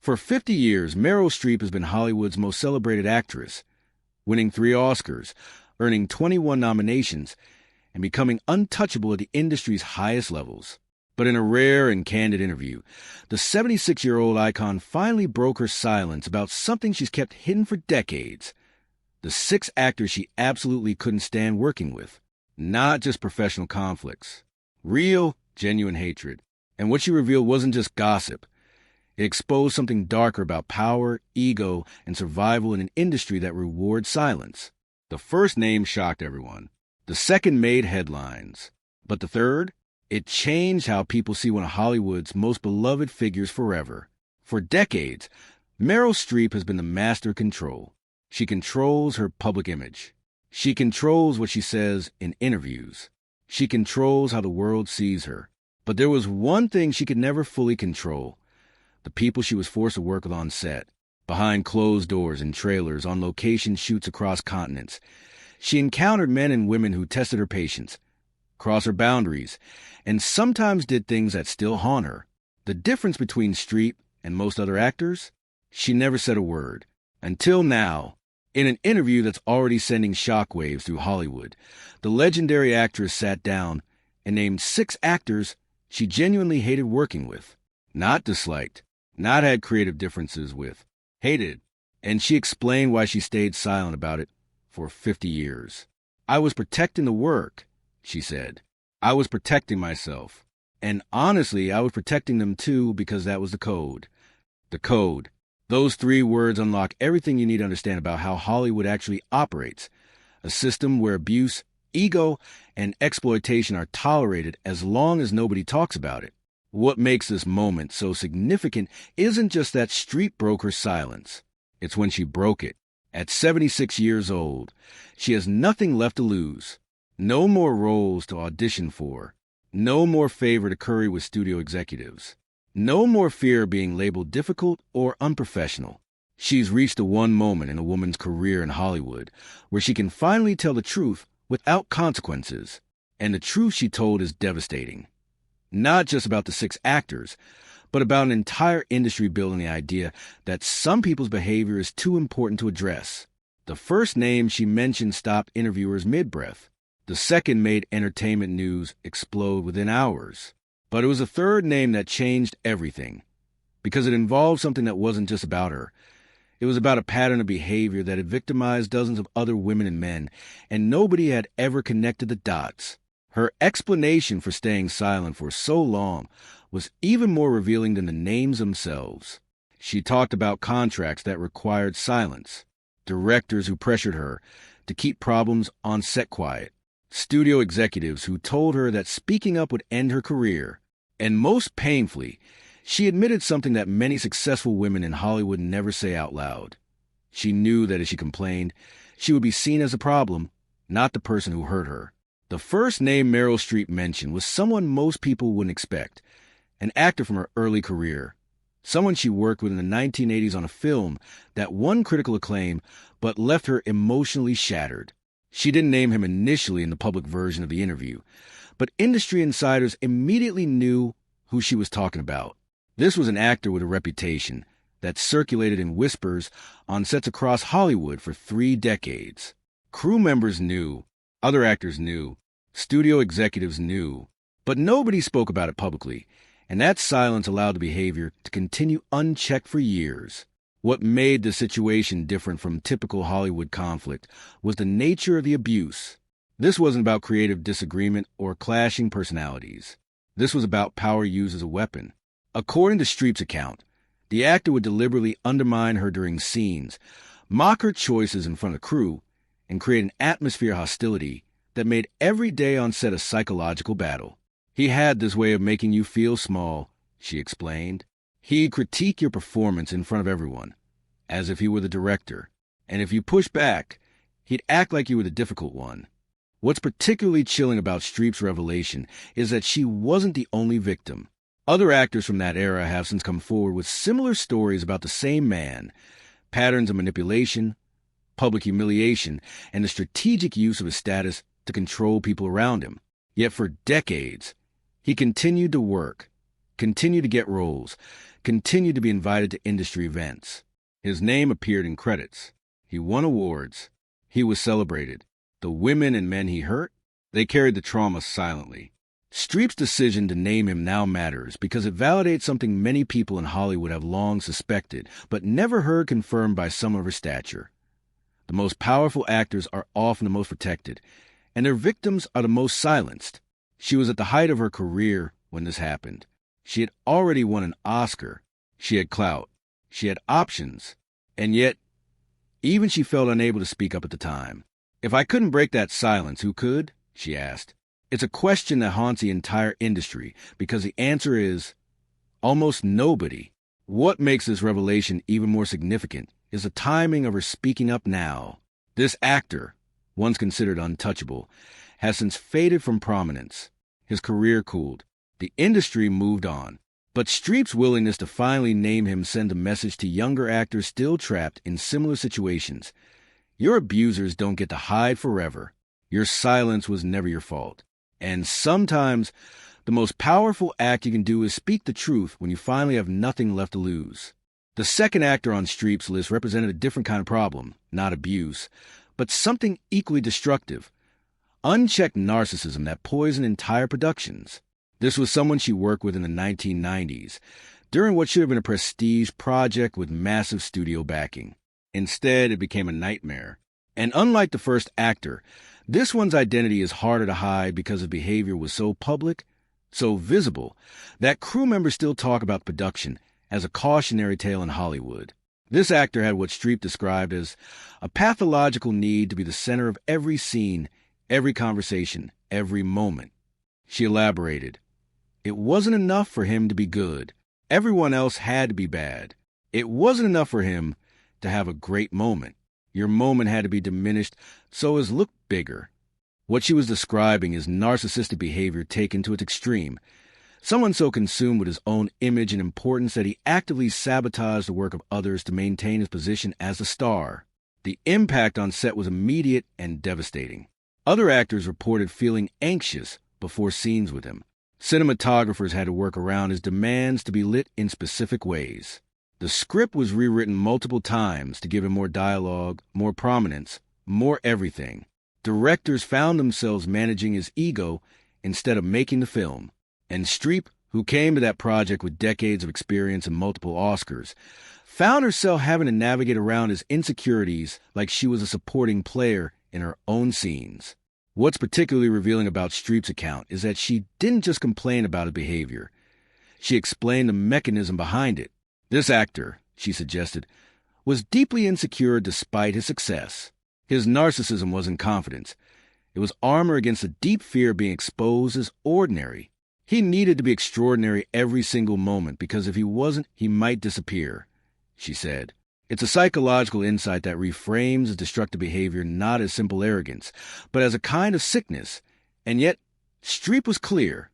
For 50 years, Meryl Streep has been Hollywood's most celebrated actress, winning 3 Oscars, earning 21 nominations, and becoming untouchable at the industry's highest levels. But in a rare and candid interview, the 76-year-old icon finally broke her silence about something she's kept hidden for decades: the 6 actors she absolutely couldn't stand working with. Not just professional conflicts. Real, genuine hatred. And what she revealed wasn't just gossip. It exposed something darker about power, ego, and survival in an industry that rewards silence. The first name shocked everyone. The second made headlines. But the third? It changed how people see one of Hollywood's most beloved figures forever. For decades, Meryl Streep has been the master of control. She controls her public image. She controls what she says in interviews. She controls how the world sees her. But there was one thing she could never fully control: the people she was forced to work with on set, behind closed doors in trailers, on location shoots across continents. She encountered men and women who tested her patience, crossed her boundaries, and sometimes did things that still haunt her. The difference between Streep and most other actors? She never said a word. Until now. In an interview that's already sending shockwaves through Hollywood, the legendary actress sat down and named 6 actors she genuinely hated working with. Not disliked, not had creative differences with, hated. And she explained why she stayed silent about it for 50 years. "I was protecting the work," she said. "I was protecting myself. And honestly, I was protecting them too, because that was the code." The code. Those 3 words unlock everything you need to understand about how Hollywood actually operates. A system where abuse, ego, and exploitation are tolerated as long as nobody talks about it. What makes this moment so significant isn't just that Streep broke her silence. It's when she broke it. At 76 years old, she has nothing left to lose. No more roles to audition for. No more favor to curry with studio executives. No more fear of being labeled difficult or unprofessional. She's reached the one moment in a woman's career in Hollywood where she can finally tell the truth without consequences. And the truth she told is devastating. Not just about the 6 actors, but about an entire industry building the idea that some people's behavior is too important to address. The first name she mentioned stopped interviewers mid-breath. The second made entertainment news explode within hours. But it was a third name that changed everything, because it involved something that wasn't just about her. It was about a pattern of behavior that had victimized dozens of other women and men, and nobody had ever connected the dots. Her explanation for staying silent for so long was even more revealing than the names themselves. She talked about contracts that required silence, directors who pressured her to keep problems on set quiet, studio executives who told her that speaking up would end her career. And most painfully, she admitted something that many successful women in Hollywood never say out loud. She knew that if she complained, she would be seen as a problem, not the person who hurt her. The first name Meryl Streep mentioned was someone most people wouldn't expect, an actor from her early career, someone she worked with in the 1980s on a film that won critical acclaim but left her emotionally shattered. She didn't name him initially in the public version of the interview, but industry insiders immediately knew who she was talking about. This was an actor with a reputation that circulated in whispers on sets across Hollywood for 3 decades. Crew members knew, other actors knew, studio executives knew, but nobody spoke about it publicly, and that silence allowed the behavior to continue unchecked for years. What made the situation different from typical Hollywood conflict was the nature of the abuse. This wasn't about creative disagreement or clashing personalities. This was about power used as a weapon. According to Streep's account, the actor would deliberately undermine her during scenes, mock her choices in front of crew, and create an atmosphere of hostility that made every day on set a psychological battle. "He had this way of making you feel small," she explained. "He'd critique your performance in front of everyone, as if he were the director. And if you pushed back, he'd act like you were the difficult one." What's particularly chilling about Streep's revelation is that she wasn't the only victim. Other actors from that era have since come forward with similar stories about the same man: patterns of manipulation, public humiliation, and the strategic use of his status to control people around him. Yet for decades, he continued to work, continued to get roles, continued to be invited to industry events. His name appeared in credits. He won awards. He was celebrated. The women and men he hurt, they carried the trauma silently. Streep's decision to name him now matters because it validates something many people in Hollywood have long suspected, but never heard confirmed by some of her stature. The most powerful actors are often the most protected, and their victims are the most silenced. She was at the height of her career when this happened. She had already won an Oscar. She had clout. She had options. And yet, even she felt unable to speak up at the time. If I couldn't break that silence, who could? She asked. It's a question that haunts the entire industry because the answer is almost nobody. What makes this revelation even more significant is the timing of her speaking up now. This actor, once considered untouchable, has since faded from prominence. His career cooled. The industry moved on. But Streep's willingness to finally name him sends a message to younger actors still trapped in similar situations. Your abusers don't get to hide forever. Your silence was never your fault. And sometimes, the most powerful act you can do is speak the truth when you finally have nothing left to lose. The second actor on Streep's list represented a different kind of problem, not abuse, but something equally destructive. Unchecked narcissism that poisoned entire productions. This was someone she worked with in the 1990s, during what should have been a prestige project with massive studio backing. Instead, it became a nightmare. And unlike the first actor, this one's identity is harder to hide because his behavior was so public, so visible, that crew members still talk about production as a cautionary tale in Hollywood. This actor had what Streep described as a pathological need to be the center of every scene, every conversation, every moment. She elaborated. It wasn't enough for him to be good. Everyone else had to be bad. It wasn't enough for him to have a great moment. Your moment had to be diminished so as look bigger. What she was describing is narcissistic behavior taken to its extreme. Someone so consumed with his own image and importance that he actively sabotaged the work of others to maintain his position as a star. The impact on set was immediate and devastating. Other actors reported feeling anxious before scenes with him. Cinematographers had to work around his demands to be lit in specific ways. The script was rewritten multiple times to give him more dialogue, more prominence, more everything. Directors found themselves managing his ego instead of making the film. And Streep, who came to that project with decades of experience and multiple Oscars, found herself having to navigate around his insecurities like she was a supporting player in her own scenes. What's particularly revealing about Streep's account is that she didn't just complain about his behavior. She explained the mechanism behind it. This actor, she suggested, was deeply insecure despite his success. His narcissism wasn't confidence. It was armor against the deep fear of being exposed as ordinary. He needed to be extraordinary every single moment because if he wasn't, he might disappear, she said. It's a psychological insight that reframes his destructive behavior not as simple arrogance, but as a kind of sickness. And yet, Streep was clear.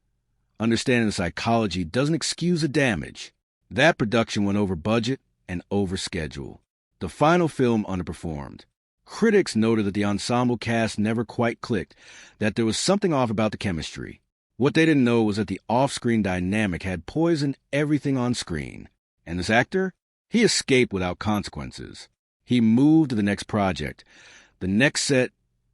Understanding the psychology doesn't excuse the damage. That production went over budget and over schedule. The final film underperformed. Critics noted that the ensemble cast never quite clicked, that there was something off about the chemistry. What they didn't know was that the off-screen dynamic had poisoned everything on screen. And this actor? He escaped without consequences. He moved to the next project, the next set,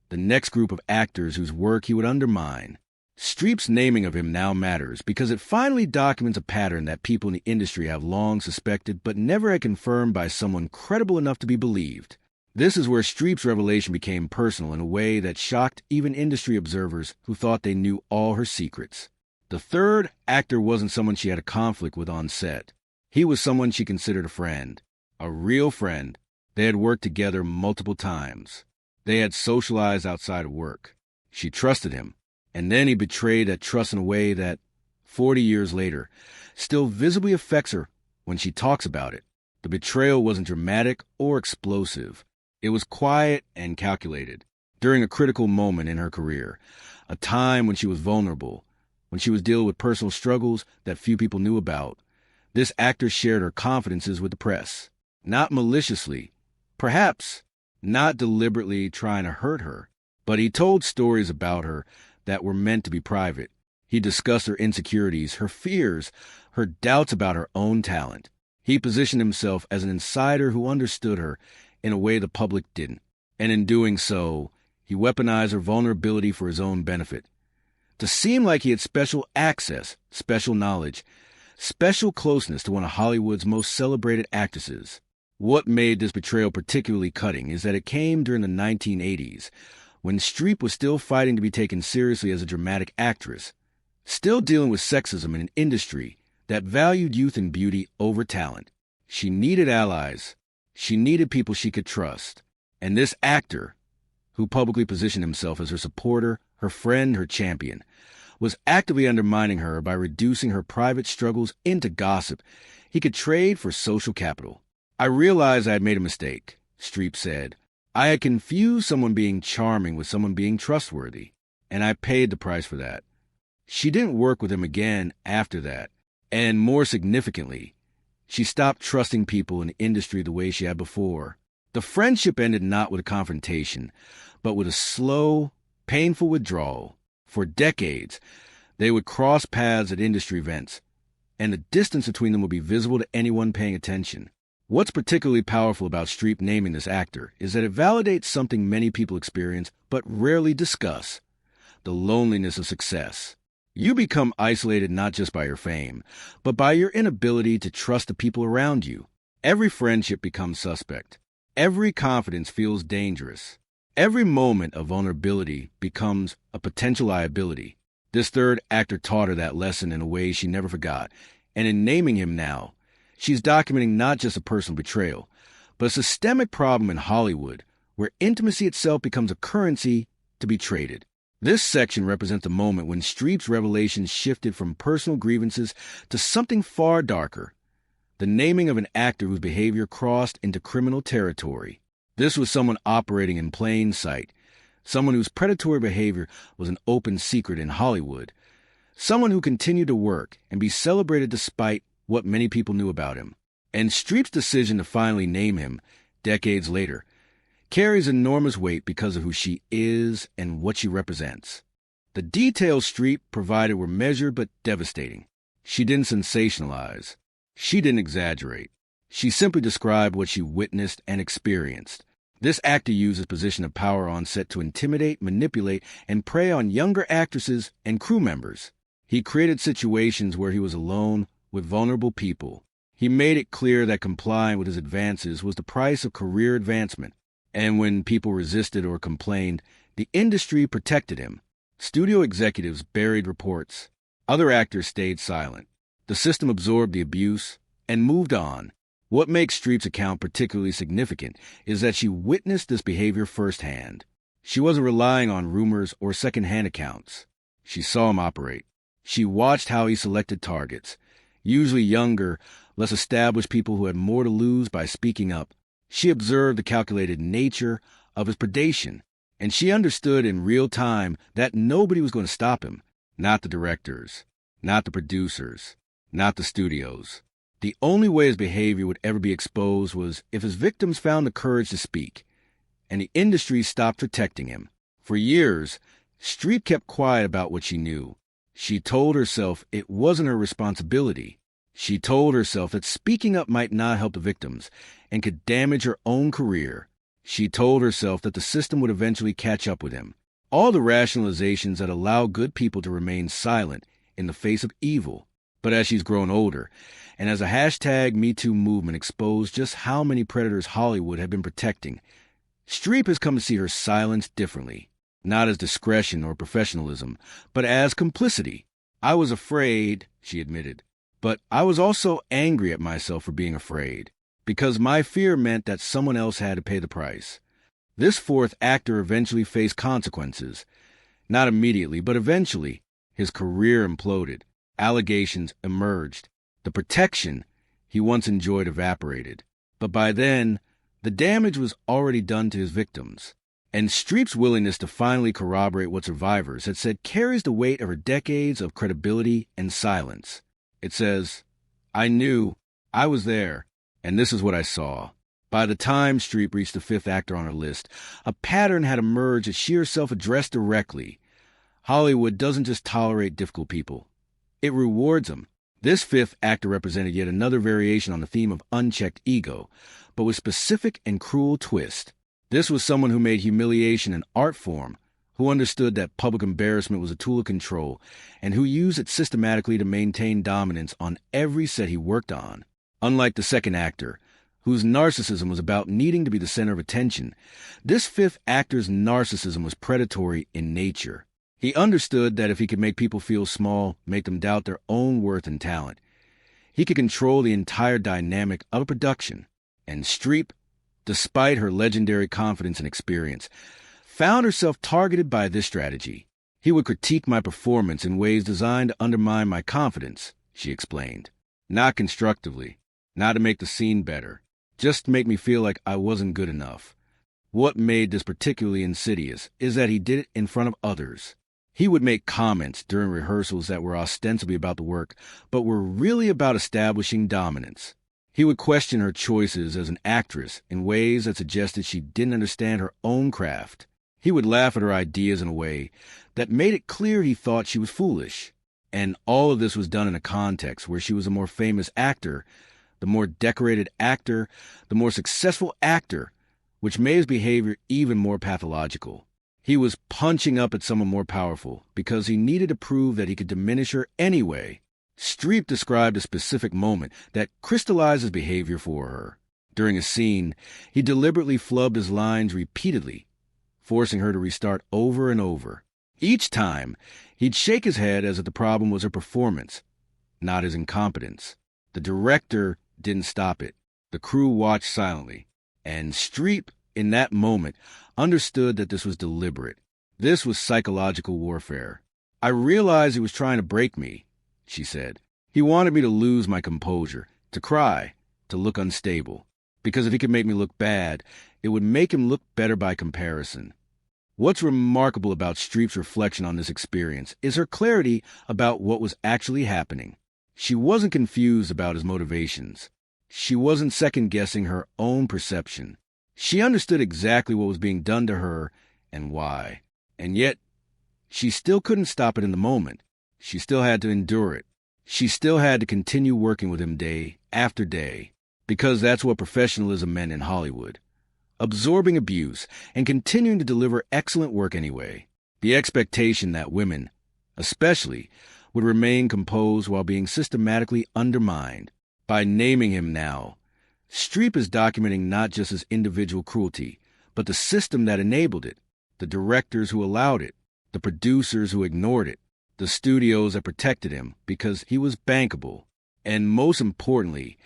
the next group of actors whose work he would undermine. Streep's naming of him now matters because it finally documents a pattern that people in the industry have long suspected but never had confirmed by someone credible enough to be believed. This is where Streep's revelation became personal in a way that shocked even industry observers who thought they knew all her secrets. The third actor wasn't someone she had a conflict with on set. He was someone she considered a friend, a real friend. They had worked together multiple times. They had socialized outside of work. She trusted him. And then he betrayed that trust in a way that, 40 years later, still visibly affects her when she talks about it. The betrayal wasn't dramatic or explosive. It was quiet and calculated. During a critical moment in her career, a time when she was vulnerable, when she was dealing with personal struggles that few people knew about, this actor shared her confidences with the press. Not maliciously, perhaps not deliberately trying to hurt her, but he told stories about her that were meant to be private. He discussed her insecurities, her fears, her doubts about her own talent. He positioned himself as an insider who understood her in a way the public didn't. And in doing so, he weaponized her vulnerability for his own benefit. To seem like he had special access, special knowledge, special closeness to one of Hollywood's most celebrated actresses. What made this betrayal particularly cutting is that it came during the 1980s, when Streep was still fighting to be taken seriously as a dramatic actress, still dealing with sexism in an industry that valued youth and beauty over talent. She needed allies. She needed people she could trust. And this actor, who publicly positioned himself as her supporter, her friend, her champion, was actively undermining her by reducing her private struggles into gossip he could trade for social capital. "I realized I had made a mistake," Streep said. "I had confused someone being charming with someone being trustworthy, and I paid the price for that." She didn't work with him again after that, and more significantly, she stopped trusting people in the industry the way she had before. The friendship ended not with a confrontation, but with a slow, painful withdrawal. For decades, they would cross paths at industry events, and the distance between them would be visible to anyone paying attention. What's particularly powerful about Streep naming this actor is that it validates something many people experience but rarely discuss: the loneliness of success. You become isolated not just by your fame, but by your inability to trust the people around you. Every friendship becomes suspect. Every confidence feels dangerous. Every moment of vulnerability becomes a potential liability. This third actor taught her that lesson in a way she never forgot, and in naming him now, she's documenting not just a personal betrayal, but a systemic problem in Hollywood where intimacy itself becomes a currency to be traded. This section represents a moment when Streep's revelations shifted from personal grievances to something far darker: the naming of an actor whose behavior crossed into criminal territory. This was someone operating in plain sight, someone whose predatory behavior was an open secret in Hollywood, someone who continued to work and be celebrated despite what many people knew about him. And Streep's decision to finally name him, decades later, carries enormous weight because of who she is and what she represents. The details Streep provided were measured but devastating. She didn't sensationalize. She didn't exaggerate. She simply described what she witnessed and experienced. This actor used his position of power on set to intimidate, manipulate, and prey on younger actresses and crew members. He created situations where he was alone with vulnerable people. He made it clear that complying with his advances was the price of career advancement. And when people resisted or complained, the industry protected him. Studio executives buried reports. Other actors stayed silent. The system absorbed the abuse and moved on. What makes Streep's account particularly significant is that she witnessed this behavior firsthand. She wasn't relying on rumors or second-hand accounts. She saw him operate. She watched how he selected targets, usually younger, less established people who had more to lose by speaking up. She observed the calculated nature of his predation, and she understood in real time that nobody was going to stop him. Not the directors, not the producers, not the studios. The only way his behavior would ever be exposed was if his victims found the courage to speak, and the industry stopped protecting him. For years, Streep kept quiet about what she knew. She told herself it wasn't her responsibility. She told herself that speaking up might not help the victims and could damage her own career. She told herself that the system would eventually catch up with him. All the rationalizations that allow good people to remain silent in the face of evil. But as she's grown older, and as a #MeToo movement exposed just how many predators Hollywood had been protecting, Streep has come to see her silence differently, not as discretion or professionalism, but as complicity. "I was afraid," she admitted, "but I was also angry at myself for being afraid, because my fear meant that someone else had to pay the price." This fourth actor eventually faced consequences. Not immediately, but eventually. His career imploded. Allegations emerged. The protection he once enjoyed evaporated. But by then, the damage was already done to his victims. And Streep's willingness to finally corroborate what survivors had said carries the weight of her decades of credibility and silence. It says, "I knew, I was there, and this is what I saw." By the time Streep reached the fifth actor on her list, a pattern had emerged that she herself addressed directly. Hollywood doesn't just tolerate difficult people. It rewards them. This fifth actor represented yet another variation on the theme of unchecked ego, but with specific and cruel twist. This was someone who made humiliation an art form, who understood that public embarrassment was a tool of control, and who used it systematically to maintain dominance on every set he worked on. Unlike the second actor, whose narcissism was about needing to be the center of attention, this fifth actor's narcissism was predatory in nature. He understood that if he could make people feel small, make them doubt their own worth and talent, he could control the entire dynamic of a production. And Streep, despite her legendary confidence and experience, found herself targeted by this strategy. He would critique my performance in ways designed to undermine my confidence, she explained. Not constructively, not to make the scene better, just to make me feel like I wasn't good enough. What made this particularly insidious is that he did it in front of others. He would make comments during rehearsals that were ostensibly about the work, but were really about establishing dominance. He would question her choices as an actress in ways that suggested she didn't understand her own craft. He would laugh at her ideas in a way that made it clear he thought she was foolish. And all of this was done in a context where she was a more famous actor, the more decorated actor, the more successful actor, which made his behavior even more pathological. He was punching up at someone more powerful because he needed to prove that he could diminish her anyway. Streep described a specific moment that crystallized his behavior for her. During a scene, he deliberately flubbed his lines repeatedly, forcing her to restart over and over. Each time, he'd shake his head as if the problem was her performance, not his incompetence. The director didn't stop it. The crew watched silently, and Streep, in that moment, understood that this was deliberate. This was psychological warfare. I realized he was trying to break me, she said. He wanted me to lose my composure, to cry, to look unstable. Because if he could make me look bad, it would make him look better by comparison. What's remarkable about Streep's reflection on this experience is her clarity about what was actually happening. She wasn't confused about his motivations. She wasn't second-guessing her own perception. She understood exactly what was being done to her and why. And yet, she still couldn't stop it in the moment. She still had to endure it. She still had to continue working with him day after day, because that's what professionalism meant in Hollywood. Absorbing abuse and continuing to deliver excellent work anyway. The expectation that women, especially, would remain composed while being systematically undermined. By naming him now, Streep is documenting not just his individual cruelty, but the system that enabled it, the directors who allowed it, the producers who ignored it, the studios that protected him because he was bankable, and most importantly,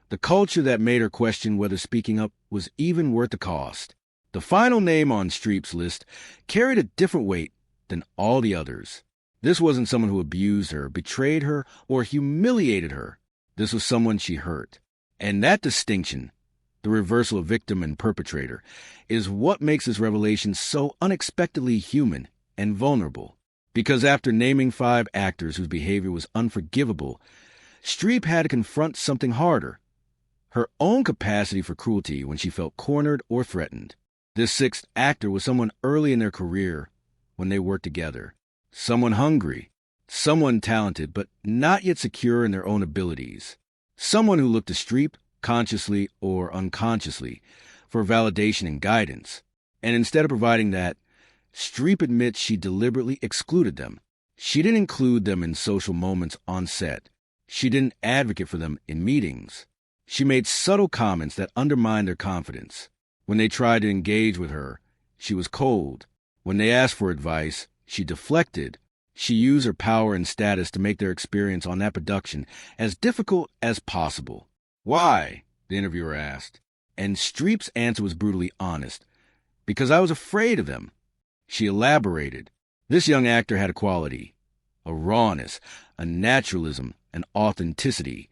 the culture that made her question whether speaking up was even worth the cost. The final name on Streep's list carried a different weight than all the others. This wasn't someone who abused her, betrayed her, or humiliated her. This was someone she hurt. And that distinction, the reversal of victim and perpetrator, is what makes this revelation so unexpectedly human and vulnerable. Because after naming 5 actors whose behavior was unforgivable, Streep had to confront something harder: her own capacity for cruelty when she felt cornered or threatened. This 6th actor was someone early in their career when they worked together. Someone hungry, someone talented but not yet secure in their own abilities. Someone who looked to Streep, consciously or unconsciously, for validation and guidance. And instead of providing that, Streep admits she deliberately excluded them. She didn't include them in social moments on set. She didn't advocate for them in meetings. She made subtle comments that undermined their confidence. When they tried to engage with her, she was cold. When they asked for advice, she deflected. She used her power and status to make their experience on that production as difficult as possible. Why? The interviewer asked. And Streep's answer was brutally honest. Because I was afraid of them. She elaborated. This young actor had a quality, a rawness, a naturalism, an authenticity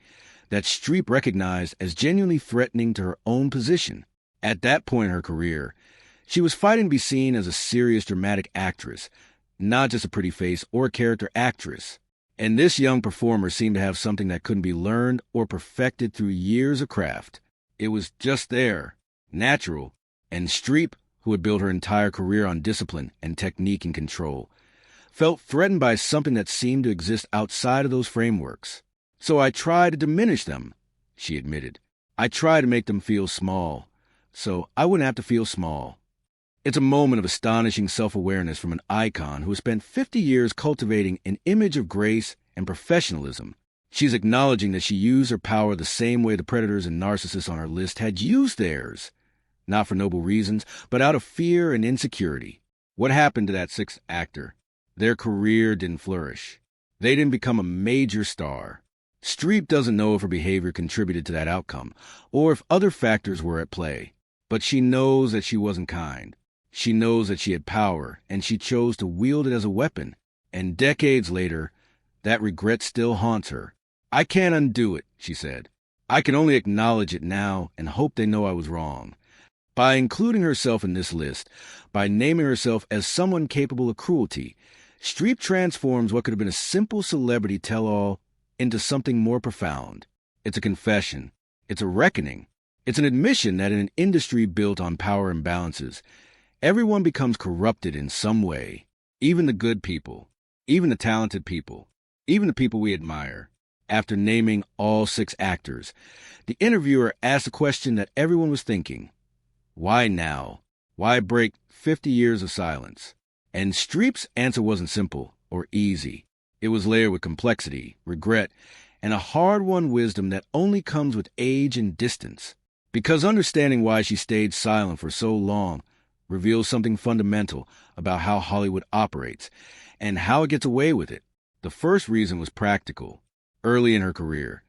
that Streep recognized as genuinely threatening to her own position. At that point in her career, she was fighting to be seen as a serious dramatic actress, not just a pretty face or a character actress. And this young performer seemed to have something that couldn't be learned or perfected through years of craft. It was just there, natural, and Streep, who had built her entire career on discipline and technique and control, felt threatened by something that seemed to exist outside of those frameworks. So I tried to diminish them, she admitted. I tried to make them feel small, so I wouldn't have to feel small. It's a moment of astonishing self-awareness from an icon who has spent 50 years cultivating an image of grace and professionalism. She's acknowledging that she used her power the same way the predators and narcissists on her list had used theirs. Not for noble reasons, but out of fear and insecurity. What happened to that sixth actor? Their career didn't flourish. They didn't become a major star. Streep doesn't know if her behavior contributed to that outcome, or if other factors were at play. But she knows that she wasn't kind. She knows that she had power, and she chose to wield it as a weapon. And decades later, that regret still haunts her. I can't undo it, she said. I can only acknowledge it now and hope they know I was wrong. By including herself in this list, by naming herself as someone capable of cruelty, Streep transforms what could have been a simple celebrity tell-all into something more profound. It's a confession. It's a reckoning. It's an admission that in an industry built on power imbalances, everyone becomes corrupted in some way. Even the good people, even the talented people, even the people we admire. After naming all 6 actors, the interviewer asked a question that everyone was thinking. Why now? Why break 50 years of silence? And Streep's answer wasn't simple or easy. It was layered with complexity, regret, and a hard-won wisdom that only comes with age and distance. Because understanding why she stayed silent for so long reveals something fundamental about how Hollywood operates and how it gets away with it. The first reason was practical. Early in her career,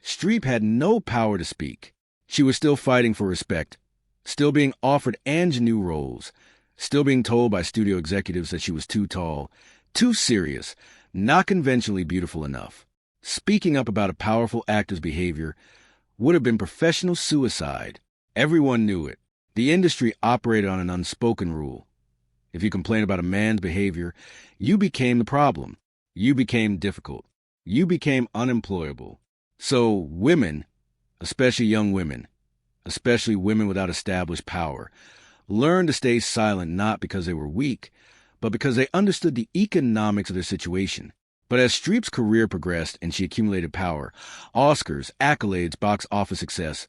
Streep had no power to speak. She was still fighting for respect, still being offered ingenue roles, still being told by studio executives that she was too tall, too serious, not conventionally beautiful enough. Speaking up about a powerful actor's behavior would have been professional suicide. Everyone knew it. The industry operated on an unspoken rule. If you complained about a man's behavior, you became the problem. You became difficult. You became unemployable. So women, especially young women, especially women without established power, learned to stay silent not because they were weak, but because they understood the economics of their situation. But as Streep's career progressed and she accumulated power, Oscars, accolades, box office success,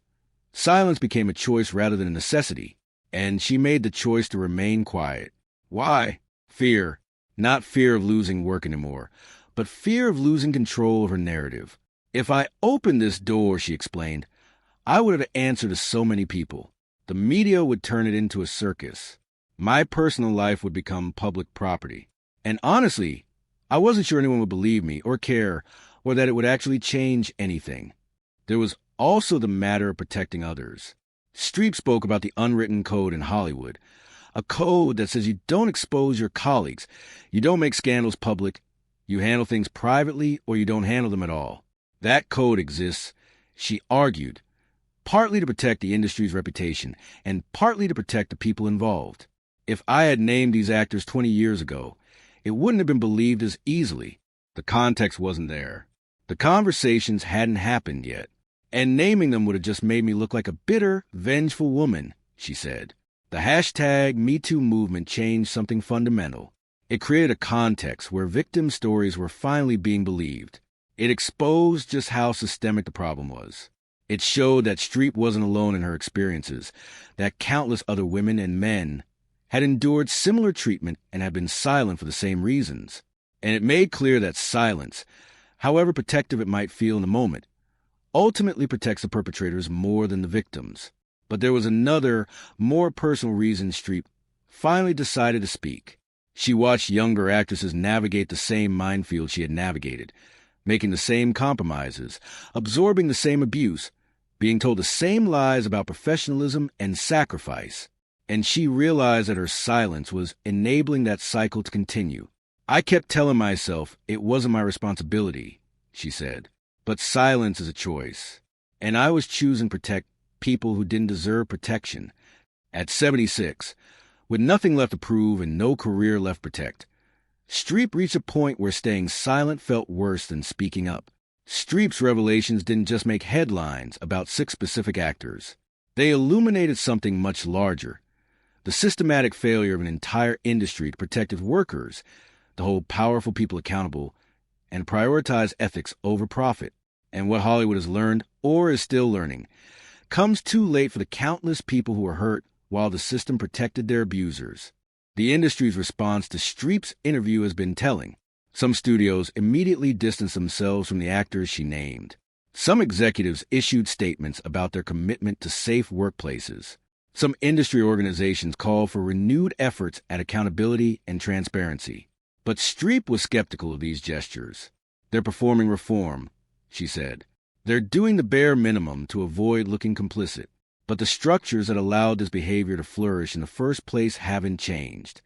silence became a choice rather than a necessity, and she made the choice to remain quiet. Why? Fear. Not fear of losing work anymore, but fear of losing control of her narrative. If I opened this door, she explained, I would have answered to so many people. The media would turn it into a circus. My personal life would become public property. And honestly, I wasn't sure anyone would believe me or care, or that it would actually change anything. There was also the matter of protecting others. Streep spoke about the unwritten code in Hollywood, a code that says you don't expose your colleagues, you don't make scandals public, you handle things privately, or you don't handle them at all. That code exists, she argued, partly to protect the industry's reputation and partly to protect the people involved. If I had named these actors 20 years ago, it wouldn't have been believed as easily. The context wasn't there. The conversations hadn't happened yet. And naming them would have just made me look like a bitter, vengeful woman, she said. The hashtag #MeToo movement changed something fundamental. It created a context where victim stories were finally being believed. It exposed just how systemic the problem was. It showed that Streep wasn't alone in her experiences, that countless other women and men had endured similar treatment and had been silent for the same reasons. And it made clear that silence, however protective it might feel in the moment, ultimately protects the perpetrators more than the victims. But there was another, more personal reason Streep finally decided to speak. She watched younger actresses navigate the same minefield she had navigated, making the same compromises, absorbing the same abuse, being told the same lies about professionalism and sacrifice. And she realized that her silence was enabling that cycle to continue. I kept telling myself it wasn't my responsibility, she said. But silence is a choice. And I was choosing to protect people who didn't deserve protection. At 76, with nothing left to prove and no career left to protect, Streep reached a point where staying silent felt worse than speaking up. Streep's revelations didn't just make headlines about 6 specific actors. They illuminated something much larger. The systematic failure of an entire industry to protect its workers, to hold powerful people accountable, and prioritize ethics over profit. And what Hollywood has learned, or is still learning, comes too late for the countless people who were hurt while the system protected their abusers. The industry's response to Streep's interview has been telling. Some studios immediately distanced themselves from the actors she named. Some executives issued statements about their commitment to safe workplaces. Some industry organizations called for renewed efforts at accountability and transparency. But Streep was skeptical of these gestures. They're performing reform, she said. They're doing the bare minimum to avoid looking complicit. But the structures that allowed this behavior to flourish in the first place haven't changed.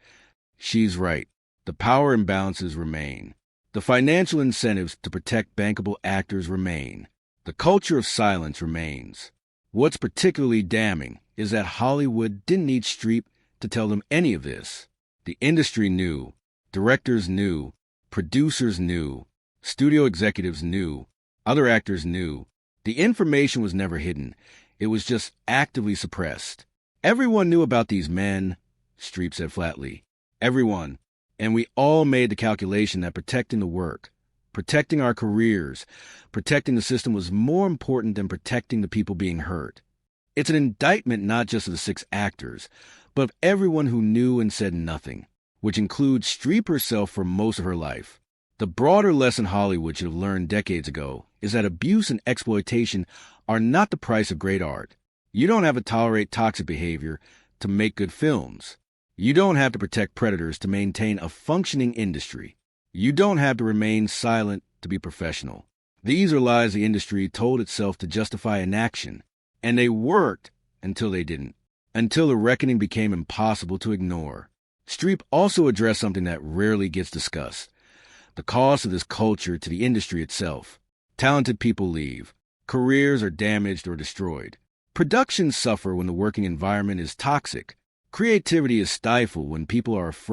She's right. The power imbalances remain. The financial incentives to protect bankable actors remain. The culture of silence remains. What's particularly damning is that Hollywood didn't need Streep to tell them any of this. The industry knew. Directors knew. Producers knew. Studio executives knew. Other actors knew. The information was never hidden. It was just actively suppressed. Everyone knew about these men, Streep said flatly. Everyone. And we all made the calculation that protecting the work, protecting our careers, protecting the system was more important than protecting the people being hurt. It's an indictment not just of the 6 actors, but of everyone who knew and said nothing, which includes Streep herself for most of her life. The broader lesson Hollywood should have learned decades ago is that abuse and exploitation are not the price of great art. You don't have to tolerate toxic behavior to make good films. You don't have to protect predators to maintain a functioning industry. You don't have to remain silent to be professional. These are lies the industry told itself to justify inaction, and they worked until they didn't, until the reckoning became impossible to ignore. Streep also addressed something that rarely gets discussed: the cost of this culture to the industry itself. Talented people leave. Careers are damaged or destroyed. Productions suffer when the working environment is toxic. Creativity is stifled when people are afraid